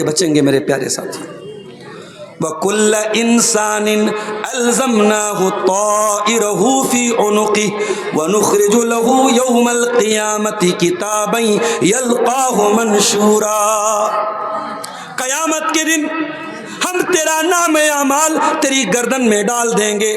بچیں گے میرے پیارے ساتھی. وَكُلَّ إِنسَانٍ أَلْزَمْنَاهُ طَائِرَهُ فِي عُنُقِهِ وَنُخْرِجُ لَهُ يَوْمَ الْقِيَامَةِ كِتَابًا يَلْقَاهُ مَنشُورًا. قیامت کے دن ہم تیرا نام اعمال تیری گردن میں ڈال دیں گے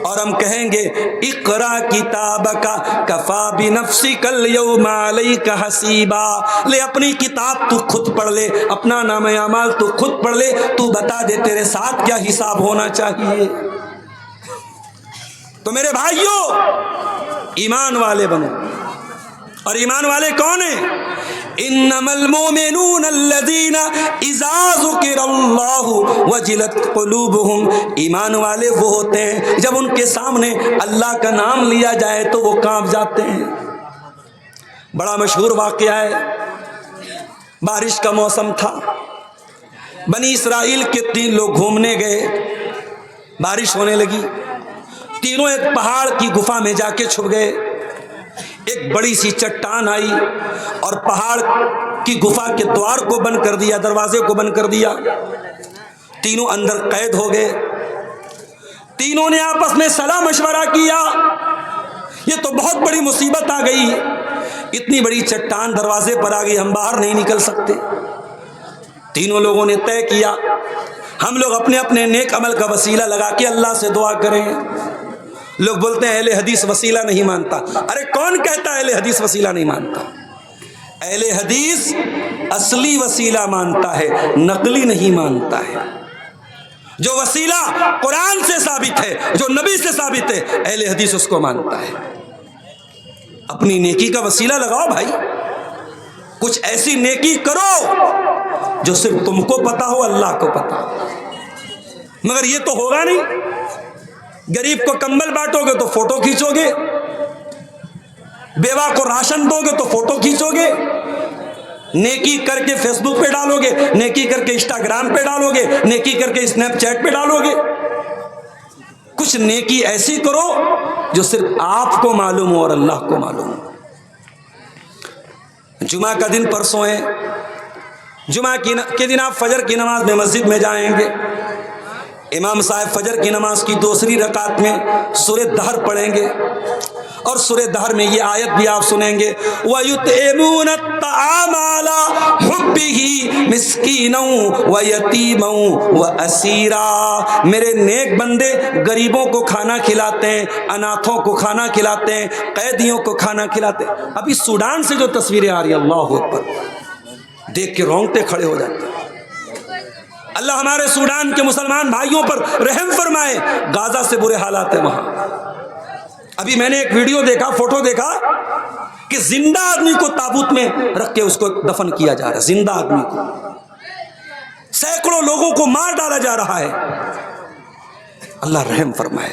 اور ہم کہیں گے اقرا کتابک کفا بنفسک اليوم علیک حسیبا. لے اپنی کتاب تو خود پڑھ لے، اپنا نام اعمال تو خود پڑھ لے، تو بتا دے تیرے ساتھ کیا حساب ہونا چاہیے. تو میرے بھائیوں، ایمان والے بنو. اور ایمان والے کون ہیں؟ انما المؤمنون الذین اذا ذکر اللہ وجلت قلوبہم. ایمان والے وہ ہوتے ہیں جب ان کے سامنے اللہ کا نام لیا جائے تو وہ کانپ جاتے ہیں. بڑا مشہور واقعہ ہے، بارش کا موسم تھا، بنی اسرائیل کے 3 لوگ گھومنے گئے، بارش ہونے لگی، تینوں ایک پہاڑ کی گفا میں جا کے چھپ گئے. ایک بڑی سی چٹان آئی اور پہاڑ کی گفا کے دوار کو بند کر دیا، دروازے کو بند کر دیا. تینوں اندر قید ہو گئے. تینوں نے آپس میں صلاح مشورہ کیا، یہ تو بہت بڑی مصیبت آ گئی، اتنی بڑی چٹان دروازے پر آ گئی، ہم باہر نہیں نکل سکتے. تینوں لوگوں نے طے کیا ہم لوگ اپنے اپنے نیک عمل کا وسیلہ لگا کے اللہ سے دعا کریں. لوگ بولتے ہیں اہل حدیث وسیلہ نہیں مانتا. ارے کون کہتا ہے اہل حدیث وسیلہ نہیں مانتا؟ اہل حدیث اصلی وسیلہ مانتا ہے، نقلی نہیں مانتا ہے. جو وسیلہ قرآن سے ثابت ہے، جو نبی سے ثابت ہے، اہل حدیث اس کو مانتا ہے. اپنی نیکی کا وسیلہ لگاؤ بھائی، کچھ ایسی نیکی کرو جو صرف تم کو پتا ہو، اللہ کو پتا ہو. مگر یہ تو ہوگا نہیں. غریب کو کمبل بانٹو گے تو فوٹو کھینچو گے، بیوہ کو راشن دو گے تو فوٹو کھینچو گے، نیکی کر کے فیس بک پہ ڈالو گے، نیکی کر کے انسٹاگرام پہ ڈالو گے، نیکی کر کے اسنیپ چیٹ پہ ڈالو گے. کچھ نیکی ایسی کرو جو صرف آپ کو معلوم ہو اور اللہ کو معلوم ہو. جمعہ کا دن پرسوں ہے، جمعہ کے دن آپ فجر کی نماز میں مسجد میں جائیں گے. امام صاحب فجر کی نماز کی دوسری رکعت میں سورہ دہر پڑھیں گے اور سورہ دہر میں یہ آیت بھی آپ سنیں گے وَيُطْعِمُونَ الطَّعَامَ عَلَىٰ حُبِّهِ مِسْكِينًا وَيَتِيمًا وَأَسِيرًا. میرے نیک بندے غریبوں کو کھانا کھلاتے ہیں، اناتھوں کو کھانا کھلاتے ہیں، قیدیوں کو کھانا کھلاتے ہیں. ابھی سوڈان سے جو تصویریں آ رہی ہیں، اللہ اکبر، دیکھ کے رونگٹے کھڑے ہو جاتے ہیں. اللہ ہمارے سوڈان کے مسلمان بھائیوں پر رحم فرمائے. غازہ سے برے حالات ہیں وہاں. ابھی میں نے ایک ویڈیو دیکھا، فوٹو دیکھا کہ زندہ آدمی کو تابوت میں رکھ کے اس کو دفن کیا جا رہا ہے. زندہ آدمی کو سینکڑوں لوگوں کو مار ڈالا جا رہا ہے. اللہ رحم فرمائے.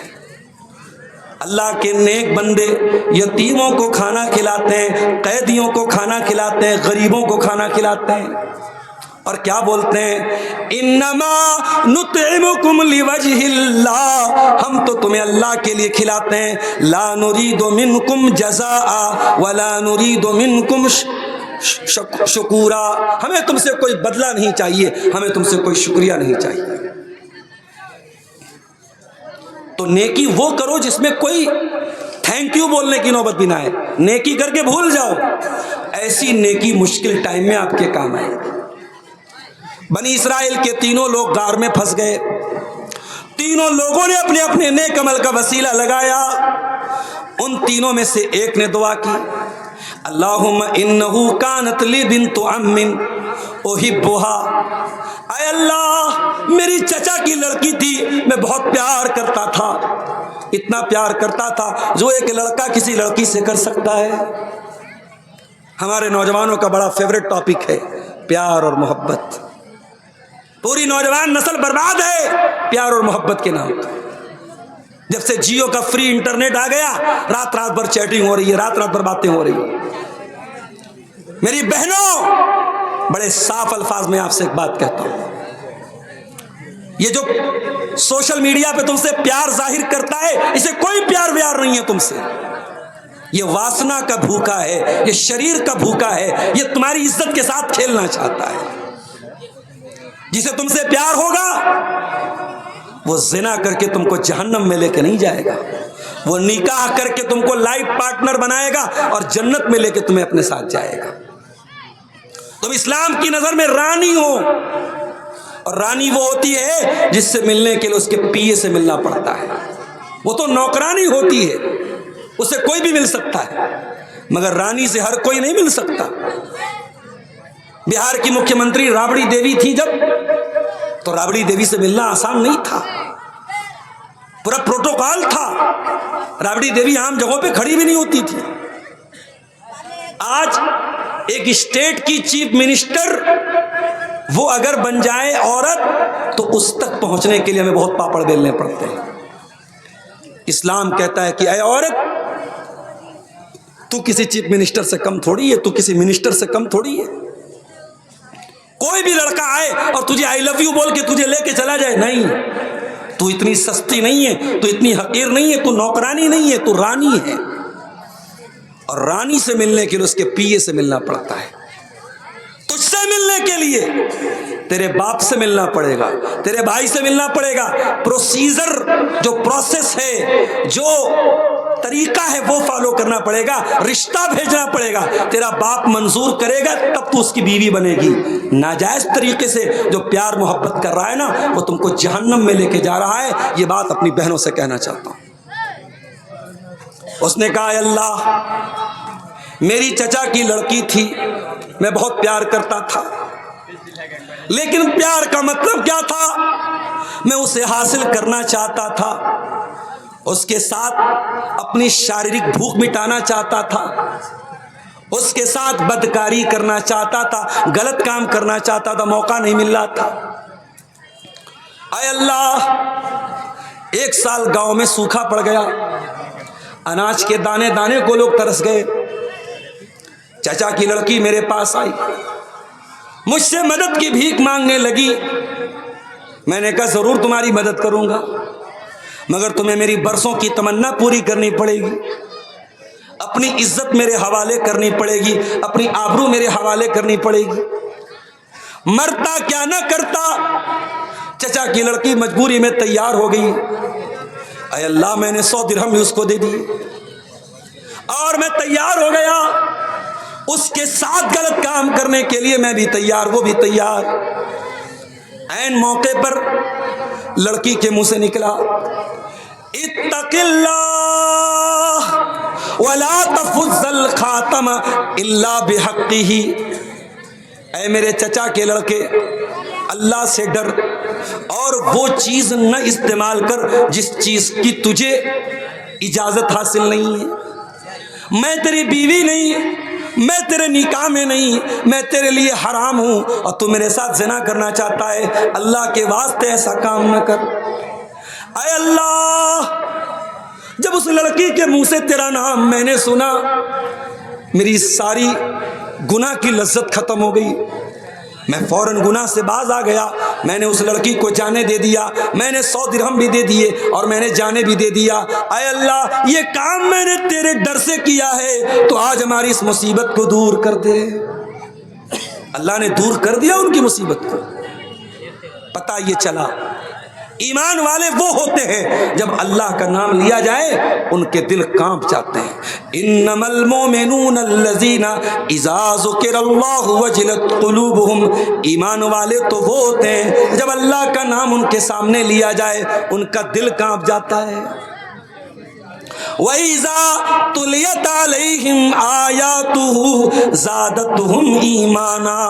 اللہ کے نیک بندے یتیموں کو کھانا کھلاتے ہیں، قیدیوں کو کھانا کھلاتے ہیں، غریبوں کو کھانا کھلاتے ہیں. اور کیا بولتے ہیں؟ انما نطعمکم لوجہ اللہ. ہم تو تمہیں اللہ کے لیے کھلاتے ہیں. لا نرید منکم جزاء ولا نرید منکم شکورا. ہمیں تم سے کوئی بدلہ نہیں چاہیے، ہمیں تم سے کوئی شکریہ نہیں چاہیے. تو نیکی وہ کرو جس میں کوئی تھینک یو بولنے کی نوبت بھی نہ آئے. نیکی کر کے بھول جاؤ. ایسی نیکی مشکل ٹائم میں آپ کے کام آئے. بنی اسرائیل کے تینوں لوگ غار میں پھنس گئے. تینوں لوگوں نے اپنے اپنے نیک عمل کا وسیلہ لگایا. ان تینوں میں سے ایک نے دعا کی اللہم انہو کانت لی بنت عم احبھا. اے اللہ، میری چچا کی لڑکی تھی، میں بہت پیار کرتا تھا، اتنا پیار کرتا تھا جو ایک لڑکا کسی لڑکی سے کر سکتا ہے. ہمارے نوجوانوں کا بڑا فیوریٹ ٹاپک ہے پیار اور محبت. پوری نوجوان نسل برباد ہے پیار اور محبت کے نام. جب سے جیو کا فری انٹرنیٹ آ گیا، رات رات بھر چیٹنگ ہو رہی ہے، رات رات بھر باتیں ہو رہی ہیں. میری بہنوں، بڑے صاف الفاظ میں آپ سے ایک بات کہتا ہوں. یہ جو سوشل میڈیا پہ تم سے پیار ظاہر کرتا ہے، اسے کوئی پیار ویار نہیں ہے تم سے. یہ واسنا کا بھوکا ہے، یہ شریر کا بھوکا ہے، یہ تمہاری عزت کے ساتھ کھیلنا چاہتا ہے. جسے تم سے پیار ہوگا وہ زنا کر کے تم کو جہنم میں لے کے نہیں جائے گا، وہ نکاح کر کے تم کو لائف پارٹنر بنائے گا اور جنت میں لے کے تمہیں اپنے ساتھ جائے گا۔ تم اسلام کی نظر میں رانی ہو، اور رانی وہ ہوتی ہے جس سے ملنے کے لیے اس کے پیے سے ملنا پڑتا ہے، وہ تو نوکرانی ہوتی ہے، اسے کوئی بھی مل سکتا ہے، مگر رانی سے ہر کوئی نہیں مل سکتا۔ بہار کی مکھیہ منتری رابڑی دیوی تھی جب، تو رابڑی دیوی سے ملنا آسان نہیں تھا، پورا پروٹوکال تھا، رابڑی دیوی عام جگہوں پہ کھڑی بھی نہیں ہوتی تھی۔ آج ایک اسٹیٹ کی چیف منسٹر وہ اگر بن جائے عورت تو اس تک پہنچنے کے لیے ہمیں بہت پاپڑ بیلنے پڑتے ہیں۔ اسلام کہتا ہے کہ اے عورت، تو کسی چیف منسٹر سے کم تھوڑی ہے، تو کسی منسٹر سے کم تھوڑی ہے۔ کوئی بھی لڑکا آئے اور تجھے آئی لو یو بول کے تجھے لے کے چلا جائے، نہیں، تو اتنی سستی نہیں ہے، تو اتنی حقیر نہیں ہے، تو نوکرانی نہیں ہے، تو رانی ہے۔ اور رانی سے ملنے کے لیے اس کے پیے سے ملنا پڑتا ہے۔ تجھ سے ملنے کے لیے تیرے باپ سے ملنا پڑے گا، تیرے بھائی سے ملنا پڑے گا، پروسیجر جو پروسیس ہے، جو طریقہ ہے وہ فالو کرنا پڑے گا، رشتہ بھیجنا پڑے گا، تیرا باپ منظور کرے گا تب تو اس کی بیوی بنے گی۔ ناجائز طریقے سے جو پیار محبت کر رہا ہے نا، وہ تم کو جہنم میں لے کے جا رہا ہے۔ یہ بات اپنی بہنوں سے کہنا چاہتا ہوں۔ اس نے کہا، اے اللہ، میری چچا کی لڑکی تھی، میں بہت پیار کرتا تھا، لیکن پیار کا مطلب کیا تھا؟ میں اسے حاصل کرنا چاہتا تھا، اس کے ساتھ اپنی شاریرک بھوک مٹانا چاہتا تھا، اس کے ساتھ بدکاری کرنا چاہتا تھا، غلط کام کرنا چاہتا تھا، موقع نہیں مل رہا تھا۔ اے اللہ، 1 سال گاؤں میں سوکھا پڑ گیا، اناج کے دانے دانے کو لوگ ترس گئے۔ چچا کی لڑکی میرے پاس آئی، مجھ سے مدد کی بھیک مانگنے لگی۔ میں نے کہا ضرور تمہاری مدد کروں گا، مگر تمہیں میری برسوں کی تمنا پوری کرنی پڑے گی، اپنی عزت میرے حوالے کرنی پڑے گی، اپنی آبرو میرے حوالے کرنی پڑے گی۔ مرتا کیا نہ کرتا، چچا کی لڑکی مجبوری میں تیار ہو گئی۔ اے اللہ، میں نے 100 درہم بھی اس کو دے دیے اور میں تیار ہو گیا، اس کے ساتھ غلط کام کرنے کے لیے میں بھی تیار، وہ بھی تیار۔ عین موقع پر لڑکی کے منہ سے نکلا، اتق اللہ ولا تفض الخاتم الا بحقہ۔ اے میرے چچا کے لڑکے، اللہ سے ڈر اور وہ چیز نہ استعمال کر جس چیز کی تجھے اجازت حاصل نہیں ہے۔ میں تیری بیوی نہیں، میں تیرے نکاح میں نہیں، میں تیرے لیے حرام ہوں، اور تو میرے ساتھ زنا کرنا چاہتا ہے، اللہ کے واسطے ایسا کام نہ کر۔ اے اللہ، جب اس لڑکی کے منہ سے تیرا نام میں نے سنا، میری ساری گناہ کی لذت ختم ہو گئی، میں فوراً گناہ سے باز آ گیا۔ میں نے اس لڑکی کو جانے دے دیا، میں نے 100 درہم بھی دے دیے اور میں نے جانے بھی دے دیا۔ اے اللہ، یہ کام میں نے تیرے ڈر سے کیا ہے، تو آج ہماری اس مصیبت کو دور کر دے۔ اللہ نے دور کر دیا ان کی مصیبت کو۔ پتہ یہ چلا، ایمان والے وہ ہوتے ہیں جب اللہ کا نام لیا جائے ان کے دل کانپ جاتے ہیں۔ انما المؤمنون الذین اذا ذکر اللہ وجلت قلوبہم۔ ایمان والے تو وہ ہوتے ہیں جب اللہ کا نام ان کے سامنے لیا جائے ان کا دل کانپ جاتا ہے۔ وَإِذَا تُلِيَتْ عَلَيْهِمْ آيَاتُهُ زَادَتْهُمْ ایمانا۔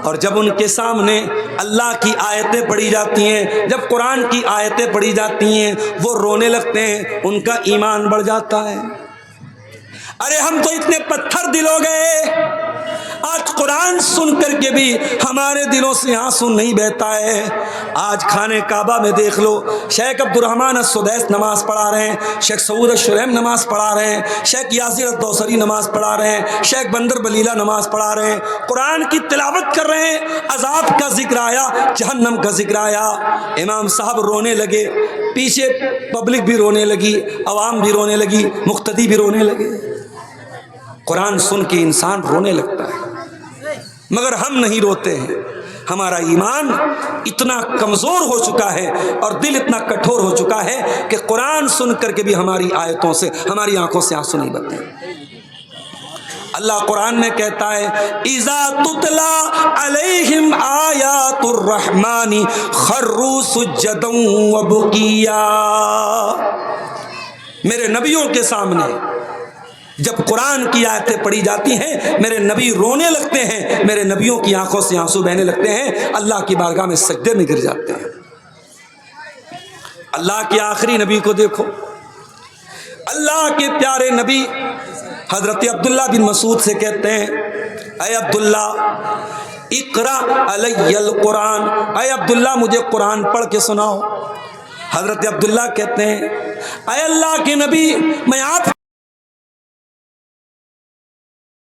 اور جب ان کے سامنے اللہ کی آیتیں پڑھی جاتی ہیں، جب قرآن کی آیتیں پڑھی جاتی ہیں، وہ رونے لگتے ہیں، ان کا ایمان بڑھ جاتا ہے۔ ارے ہم تو اتنے پتھر دل ہو گئے، آج قرآن سن کر کے بھی ہمارے دلوں سے آنسو نہیں بہتا ہے۔ آج خانہ کعبہ میں دیکھ لو، شیخ عبد الرحمن السدیس نماز پڑھا رہے ہیں، شیخ سعود الشریم نماز پڑھا رہے ہیں، شیخ یاسر الدوسری نماز پڑھا رہے ہیں، شیخ بندر بلیلہ نماز پڑھا رہے ہیں، قرآن کی تلاوت کر رہے ہیں، عذاب کا ذکر آیا، جہنم کا ذکر آیا، امام صاحب رونے لگے، پیچھے پبلک بھی رونے لگی، عوام بھی رونے لگی، مقتدی بھی رونے لگے۔ قرآن سن کے انسان رونے لگتا ہے، مگر ہم نہیں روتے ہیں، ہمارا ایمان اتنا کمزور ہو چکا ہے اور دل اتنا کٹھور ہو چکا ہے کہ قرآن سن کر کے بھی ہماری آیتوں سے ہماری آنکھوں سے آنسو نہیں بہتے۔ اللہ قرآن میں کہتا ہے اذا تتلا علیہم آیات الرحمن خروا سجدا وبکیا۔ میرے نبیوں کے سامنے جب قرآن کی آیتیں پڑھی جاتی ہیں میرے نبی رونے لگتے ہیں، میرے نبیوں کی آنکھوں سے آنسو بہنے لگتے ہیں، اللہ کی بارگاہ میں سجدے میں گر جاتے ہیں۔ اللہ کے آخری نبی کو دیکھو، اللہ کے پیارے نبی حضرت عبداللہ بن مسعود سے کہتے ہیں اے عبداللہ اقرا علی القرآن، اے عبداللہ مجھے قرآن پڑھ کے سناؤ۔ حضرت عبداللہ کہتے ہیں اے اللہ کے نبی میں آپ